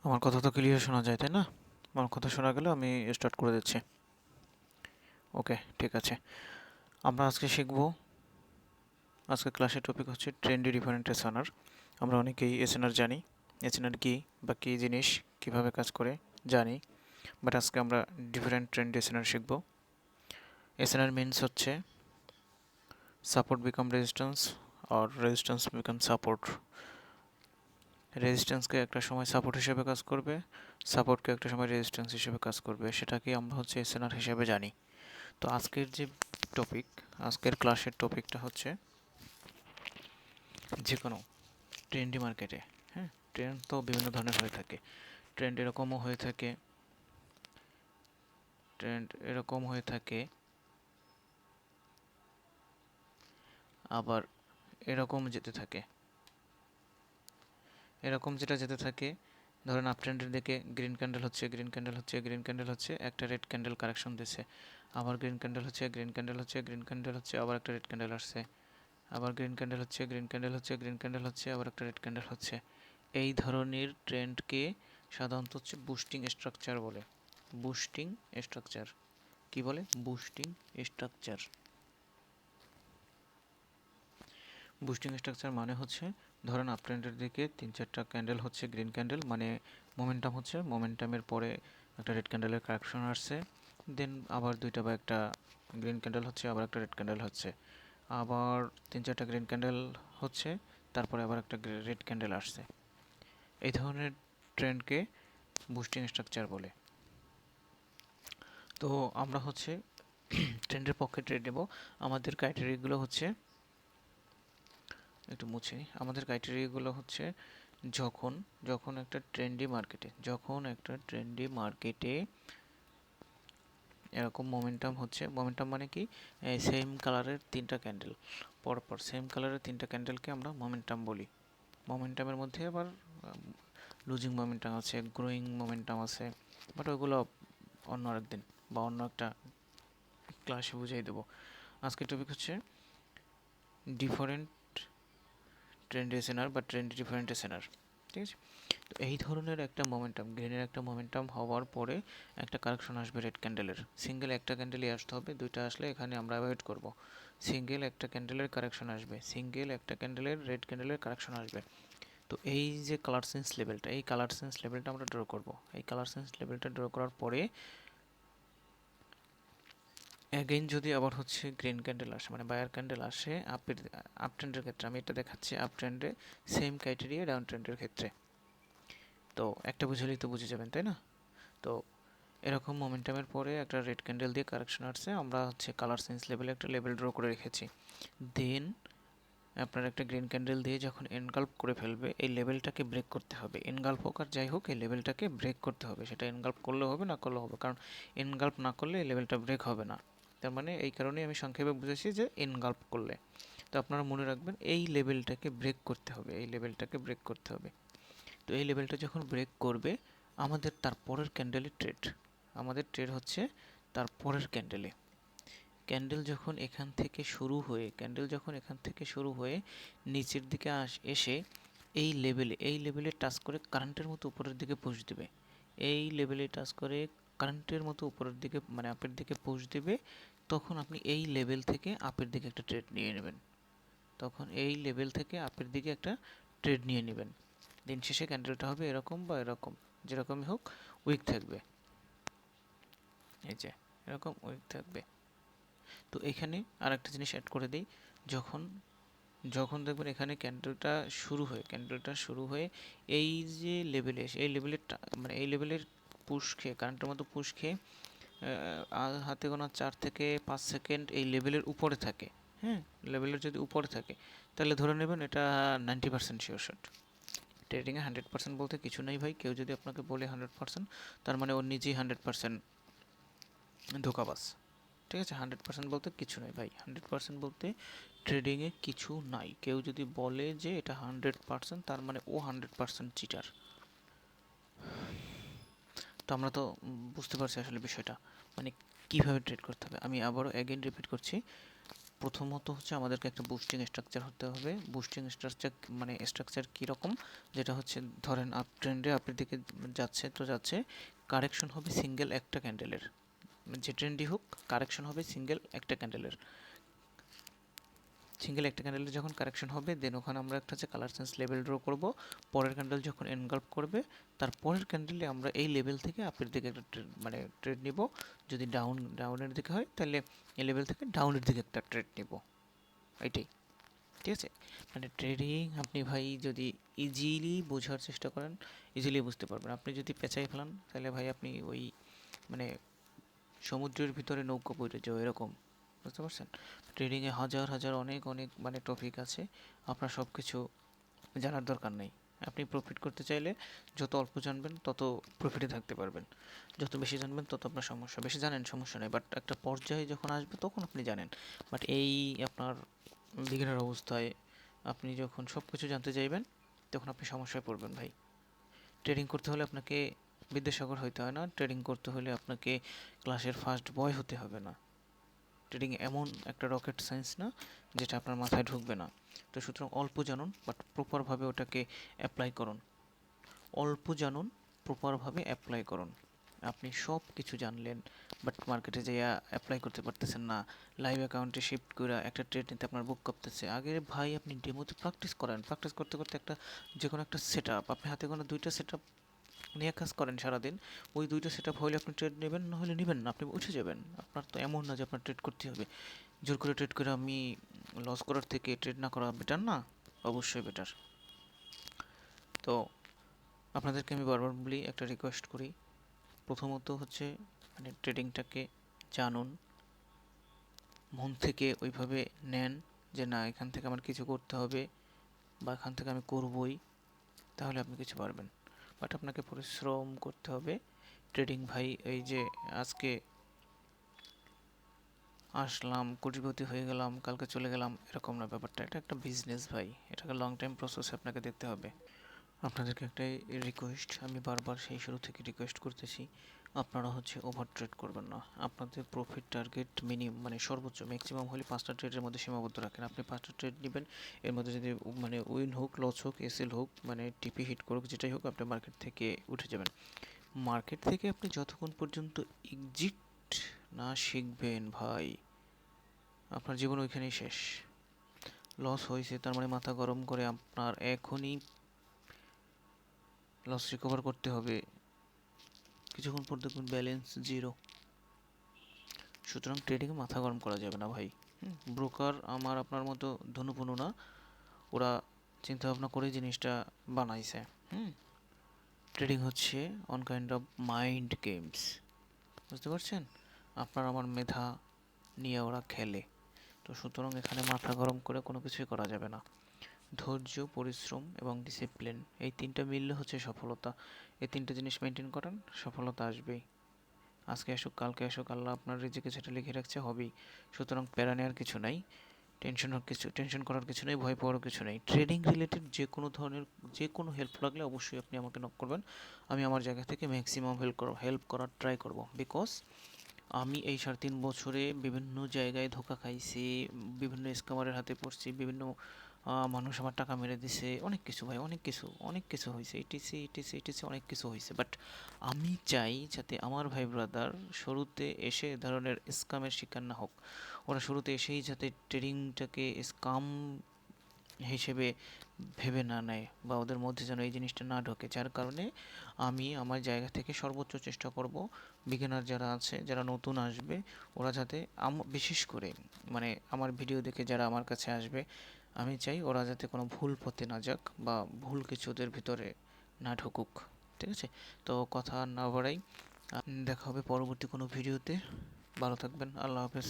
আমার কথা তো ক্লিয়ার শোনা যায়, তাই না? আমার কথা শোনা গেলে আমি স্টার্ট করে দিচ্ছি। ওকে, ঠিক আছে। আমরা আজকে শিখব, আজকে ক্লাসের টপিক হচ্ছে ট্রেন্ডি ডিফারেন্ট এসএনআর। আমরা অনেকেই এসএনআর জানি, এসএনআর কি বা কী জিনিস, কিভাবে কাজ করে জানি, বাট আজকে আমরা ডিফারেন্ট ট্রেন্ড এসএনআর শিখব। এসএনআর মিনস হচ্ছে সাপোর্ট বিকাম রেজিস্ট্যান্স আর রেজিস্ট্যান্স বিকাম সাপোর্ট। রেজিস্ট্যান্সকে একটা সময় সাপোর্ট হিসেবে কাজ করবে, সাপোর্টকে একটা সময় রেজিস্ট্যান্স হিসেবে কাজ করবে, সেটাকে আমরা হচ্ছে এসএনআর হিসেবে জানি। তো আজকের যে টপিক, আজকের ক্লাসের টপিকটা হচ্ছে যে কোনো ট্রেন্ডি মার্কেটে, হ্যাঁ, ট্রেন্ড তো বিভিন্ন ধরনের হয়ে থাকে। ট্রেন্ড এরকমও হয়ে থাকে, ট্রেন্ড এরকম হয়ে থাকে, আবার এরকম যেতে থাকে। এরকম যেটা যেতে থাকে, ধরেন আপ ট্রেন্ডের দিকে গ্রিন ক্যান্ডেল হচ্ছে, গ্রিন ক্যান্ডেল হচ্ছে, গ্রিন ক্যান্ডেল হচ্ছে, একটা রেড ক্যান্ডেল কারেকশন দিচ্ছে, আবার গ্রিন ক্যান্ডেল হচ্ছে, গ্রিন ক্যান্ডেল হচ্ছে, গ্রিন ক্যান্ডেল হচ্ছে, আবার একটা রেড ক্যান্ডেল আসছে, আবার গ্রিন ক্যান্ডেল হচ্ছে, গ্রিন ক্যান্ডেল হচ্ছে, গ্রিন ক্যান্ডেল হচ্ছে, আবার একটা রেড ক্যান্ডেল হচ্ছে। এই ধরনের ট্রেন্ডকে সাধারণত হচ্ছে বুস্টিং স্ট্রাকচার বলে। বুস্টিং স্ট্রাকচার কি বলে? Boosting structure. বুস্টিং স্ট্রাকচার মানে হচ্ছে, ধরেন আপ ট্রেন্ডের দিকে 3-4টা ক্যান্ডেল হচ্ছে গ্রিন ক্যান্ডেল, মানে মোমেন্টাম হচ্ছে, মোমেন্টামের পরে একটা রেড ক্যান্ডেলের কারেকশন আসছে, দেন আবার দুইটা বা একটা গ্রিন ক্যান্ডেল হচ্ছে, আবার একটা রেড ক্যান্ডেল হচ্ছে, আবার 3-4টা গ্রিন ক্যান্ডেল হচ্ছে, তারপরে আবার একটা রেড ক্যান্ডেল আসছে। এই ধরনের ট্রেন্ডকে বুস্টিং স্ট্রাকচার বলে। তো আমরা হচ্ছে ট্রেন্ডের পক্ষে ট্রেড নেব। আমাদের ক্রাইটেরিয়াগুলো হচ্ছে, একটু মুছে নিই। আমাদের ক্রাইটেরিয়াগুলো হচ্ছে, যখন যখন একটা ট্রেন্ডি মার্কেটে এরকম মোমেন্টাম হচ্ছে, মোমেন্টাম মানে কি, সেম কালারের 3টা ক্যান্ডেল পরপর, সেম কালারের 3টা ক্যান্ডেলকে আমরা মোমেন্টাম বলি। মোমেন্টামের মধ্যে আবার লুজিং মোমেন্টাম আছে, গ্রোয়িং মোমেন্টাম আছে, বাট ওইগুলো অন্য আরেকদিন বা অন্য একটা ক্লাসে বুঝিয়ে দেবো। আজকের টপিক হচ্ছে ডিফারেন্ট ট্রেন্ড এসএনআর বা ট্রেন্ড ডিফারেন্ট এসএনআর। ঠিক আছে? তো এই ধরনের একটা মোমেন্টাম, গ্রিনের একটা মোমেন্টাম হওয়ার পরে একটা কারেকশন আসবে রেড ক্যান্ডেলের। সিঙ্গেল একটা ক্যান্ডেলই আসতে হবে, দুইটা আসলে এখানে আমরা অ্যাভয়েড করব। সিঙ্গেল একটা ক্যান্ডেলের কারেকশন আসবে, সিঙ্গেল একটা ক্যান্ডেলের রেড ক্যান্ডেলের কারেকশন আসবে। তো এই যে কালার সেন্স লেভেলটা, এই কালার সেন্স লেভেলটা আমরা ড্র করব। এই কালার সেন্স লেভেলটা ড্র করার পরে অ্যাগেইন যদি আবার হচ্ছে গ্রিন ক্যান্ডেল আসে, মানে বায়ার ক্যান্ডেল আসে আপ ট্রেন্ডের ক্ষেত্রে, আমি এটা দেখাচ্ছি আপ ট্রেন্ডে, সেম ক্রাইটেরিয়া ডাউন ট্রেন্ডের ক্ষেত্রে। তো একটা বুঝলেই তো বুঝে যাবেন, তাই না? তো এরকম মোমেন্টামের পরে একটা রেড ক্যান্ডেল দিয়ে কারেকশন আসছে, আমরা হচ্ছে কালার সেন্স লেভেলে একটা লেভেল ড্র করে রেখেছি। দেন আপনার একটা গ্রিন ক্যান্ডেল দিয়ে যখন এনগাল্প করে ফেলবে, এই লেভেলটাকে ব্রেক করতে হবে। এনগাল্প হোক আর যাই হোক, এই লেভেলটাকে ব্রেক করতে হবে। সেটা এনগাল্প করলেও হবে, না করলেও হবে, কারণ এনগাল্প না করলে এই লেভেলটা ব্রেক হবে না। তার মানে এই কারণেই আমি সংক্ষেপে বুঝেছি যে এনগাল্প করলে। তো আপনারা মনে রাখবেন, এই লেভেলটাকে ব্রেক করতে হবে, এই লেভেলটাকে ব্রেক করতে হবে। তো এই লেভেলটা যখন ব্রেক করবে, আমাদের তারপরের ক্যান্ডেলে ট্রেড, আমাদের ট্রেড হচ্ছে তারপরের ক্যান্ডেলে। ক্যান্ডেল যখন এখান থেকে শুরু হয়ে নিচের দিকে এসে এই লেভেলে টাচ করে কারেন্টের মতো উপরের দিকে পুশ দিবে, এই লেভেলে টাচ করে কারেন্টের মতো উপরের দিকে, মানে আপের দিকে পুশ দিবে, তখন আপনি এই লেভেল থেকে আপের দিকে একটা ট্রেড নিয়ে নেবেন। তখন এই লেভেল থেকে আপের দিকে একটা ট্রেড নিয়ে নেবেন। দিন শেষে ক্যান্ডেলটা হবে এরকম বা এরকম, যেরকমই হোক উইক থাকবে। এই যে এরকম উইক থাকবে। তো এখানে আর একটা জিনিস অ্যাড করে দিই, যখন যখন দেখবেন এখানে ক্যান্ডেলটা শুরু হয়ে এই যে লেভেলে এসে, এই লেভেলের মানে এই লেভেলের পুশ খেয়ে, কারেন্টের মতো পুশ খেয়ে হাতে গোনা 4 থেকে 5 সেকেন্ড এই লেভেলের উপরে থাকে, হ্যাঁ, লেভেলের যদি উপরে থাকে, তাহলে ধরে নেবেন এটা 90% শিওর শট। ট্রেডিংয়ে 100% বলতে কিছু নেই ভাই। কেউ যদি আপনাকে বলে 100%, তার মানে ওর নিজেই 100% ধোঁকাবাজ। ঠিক আছে? 100% বলতে কিছু নেই ভাই, 100% বলতে ট্রেডিংয়ে কিছু নাই। কেউ যদি বলে যে এটা 100%, তার মানে ও 100% চিটার। তো আমরা তো বুঝতে পারছি আসলে বিষয়টা, মানে কীভাবে ট্রেড করতে হবে। আমি আবারও অ্যাগেন রিপিট করছি, প্রথমত হচ্ছে আমাদেরকে একটা বুস্টিং স্ট্রাকচার হতে হবে। বুস্টিং স্ট্রাকচার মানে স্ট্রাকচার কীরকম, যেটা হচ্ছে ধরেন আপ ট্রেন্ডে আপের দিকে যাচ্ছে তো যাচ্ছে, কারেকশন হবে সিঙ্গেল একটা ক্যান্ডেলের, যে ট্রেন্ডই হোক কারেকশন হবে সিঙ্গেল একটা ক্যান্ডেলের। সিঙ্গেল একটা ক্যান্ডেলের যখন কারেকশন হবে দেন ওখানে আমরা একটা হচ্ছে কালার সেন্স লেভেল ড্র করব। পরের ক্যান্ডেল যখন এনগাল্প করবে তার পরের ক্যান্ডেলে আমরা এই লেভেল থেকে আপের দিকে একটা মানে ট্রেড নিব। যদি ডাউনের দিকে হয় তাহলে এই লেভেল থেকে ডাউনের দিকে একটা ট্রেড নিব, এটাই। ঠিক আছে, মানে ট্রেডিং আপনি ভাই যদি ইজিলি বোঝার চেষ্টা করেন ইজিলি বুঝতে পারবেন। আপনি যদি পেঁচাই ফেলান তাহলে ভাই আপনি ওই মানে সমুদ্রের ভিতরে নৌকা পড়ে যাও এরকম, বুঝতে পারছেন? ট্রেডিংয়ে হাজার হাজার অনেক অনেক মানে টপিক আছে, আপনার সব কিছু জানার দরকার নেই। আপনি প্রফিট করতে চাইলে যত অল্প জানবেন তত প্রফিটে থাকতে পারবেন, যত বেশি জানবেন তত আপনার সমস্যা। বেশি জানেন সমস্যা নেই, বাট একটা পর্যায়ে যখন আসবে তখন আপনি জানেন। বাট এই আপনার বিগিনার অবস্থায় আপনি যখন সব কিছু জানতে চাইবেন তখন আপনি সমস্যায় পড়বেন ভাই। ট্রেডিং করতে হলে আপনাকে বিদ্যাসাগর হইতে হয় না, ট্রেডিং করতে হলে আপনাকে ক্লাসের ফার্স্ট বয় হতে হবে না। ট্রেডিং এমন একটা রকেট সায়েন্স না যেটা আপনার মাথায় ঢুকবে না। তো সুতরাং অল্প জানুন বাট প্রপারভাবে ওটাকে অ্যাপ্লাই করুন। অল্প জানুন, প্রপারভাবে অ্যাপ্লাই করুন। আপনি সব কিছু জানলেন বাট মার্কেটে যাইয়া অ্যাপ্লাই করতে পারতেছেন না, লাইভ অ্যাকাউন্টে শিফট করে একটা ট্রেড নিতে আপনার বুক কাঁপতেছে। আগে ভাই আপনি ডেমোতে প্র্যাকটিস করেন, প্র্যাকটিস করতে করতে একটা যে কোনো একটা সেট আপ আপনি হাতে কোনো দুইটা সেট আপ নিয়ে কাজ করেন সারাদিন। ওই দুইটা সেট আপ হলে আপনি ট্রেড নেবেন, না হলে নেবেন না, আপনি উঠে যাবেন। আপনার তো এমন না যে আপনার ট্রেড করতে হবে। জোর করে ট্রেড করে আমি লস করার থেকে ট্রেড না করা বেটার না? অবশ্যই বেটার। তো আপনাদেরকে আমি বারবার বলি, একটা রিকোয়েস্ট করি, প্রথমত হচ্ছে মানে ট্রেডিংটাকে জানুন, মন থেকে ওইভাবে নেন যে না এখান থেকে আমার কিছু করতে হবে বা এখান থেকে আমি করবই, তাহলে আপনি কিছু পারবেন। বাট আপনাকে পরিশ্রম করতে হবে। ট্রেডিং ভাই এই যে আজকে আসলাম কোটিপতি হয়ে গেলাম কালকে চলে গেলাম এরকম না ব্যাপারটা, এটা একটা বিজনেস ভাই, এটাকে লং টাইম প্রসেস আপনাকে দেখতে হবে। আপনাদেরকে একটাই রিকোয়েস্ট, আমি বারবার সেই শুরু থেকে রিকোয়েস্ট করতেছি, আপনারা হচ্ছে ওভার ট্রেড করবেন না। আপনাদের প্রফিট টার্গেট মিনিমাম মানে সর্বোচ্চ ম্যাক্সিমাম হলে 5টা ট্রেডের মধ্যে সীমাবদ্ধ রাখেন। আপনি 5টা ট্রেড নেবেন, এর মধ্যে যদি মানে উইন হোক লস হোক এসএল হোক মানে টিপি হিট করুক যেটাই হোক আপনি মার্কেট থেকে উঠে যাবেন। মার্কেট থেকে আপনি যতক্ষণ পর্যন্ত এক্সিট না শিখবেন ভাই আপনার জীবন ওইখানেই শেষ। লস হয়েছে তার মানে মাথা গরম করে আপনার এখনই লস রিকভার করতে হবে, কিছুক্ষণ পর দেখবেন ব্যালেন্স জিরো। সুতরাং ট্রেডিংয়ে মাথা গরম করা যাবে না ভাই। ব্রোকার আমার আপনার মতো ধনুপনু না, ওরা চিন্তা ভাবনা করে জিনিসটা বানাইছে। ট্রেডিং হচ্ছে on kind of mind games, বুঝতে পারছেন? আপনার আমার মেধা নিয়ে ওরা খেলে। তো সুতরাং এখানে মাথা গরম করে কোনো কিছুই করা যাবে না। ধৈর্য, পরিশ্রম এবং ডিসিপ্লিন এই তিনটা মিললে হচ্ছে সফলতা। এই তিনটা জিনিস মেনটেন করেন, সফলতা আসবেই। আজকে আসুক কালকে আসুক আল্লাহ আপনার রিজিকে যেটা লিখে রাখছে হবেই। সুতরাং প্যারা নেওয়ার কিছু নাই, টেনশন করার কিছু নেই, ভয় পাওয়ার কিছু নেই। ট্রেডিং রিলেটেড যে কোনো ধরনের যে কোনো হেল্প লাগলে অবশ্যই আপনি আমাকে নক করবেন। আমি আমার জায়গা থেকে ম্যাক্সিমাম হেল্প করার ট্রাই করব। বিকজ আমি এই 3.5 বছরে বিভিন্ন জায়গায় ধোকা খাইছি, বিভিন্ন স্ক্যামারের হাতে পড়ছি, বিভিন্ন মানুষ আমার টাকা মেরে দিছে, অনেক কিছু ভাই, অনেক কিছু হয়েছে, ইটিসি অনেক কিছু হয়েছে। বাট আমি চাই যাতে আমার ভাই ব্রাদার শুরুতে এসে এ ধরনের স্কামের শিকার না হোক। ওরা শুরুতে এসেই যাতে ট্রেডিংটাকে স্কাম হিসেবে ভেবে না নেয় বা ওদের মধ্যে যেন এই জিনিসটা না ঢোকে, যার কারণে আমি আমার জায়গা থেকে সর্বোচ্চ চেষ্টা করব বিগিনার যারা আছে যারা নতুন আসবে ওরা যাতে বিশেষ করে মানে আমার ভিডিও দেখে যারা আমার কাছে আসবে আমি চাই ওরা যাতে কোনো ভুল পথে না যাক বা ভুল কিছু ওদের ভিতরে না ঢুকুক। ঠিক আছে, তো কথা না বাড়াই, দেখা হবে পরবর্তী কোনো ভিডিওতে। ভালো থাকবেন, আল্লাহ হাফেজ।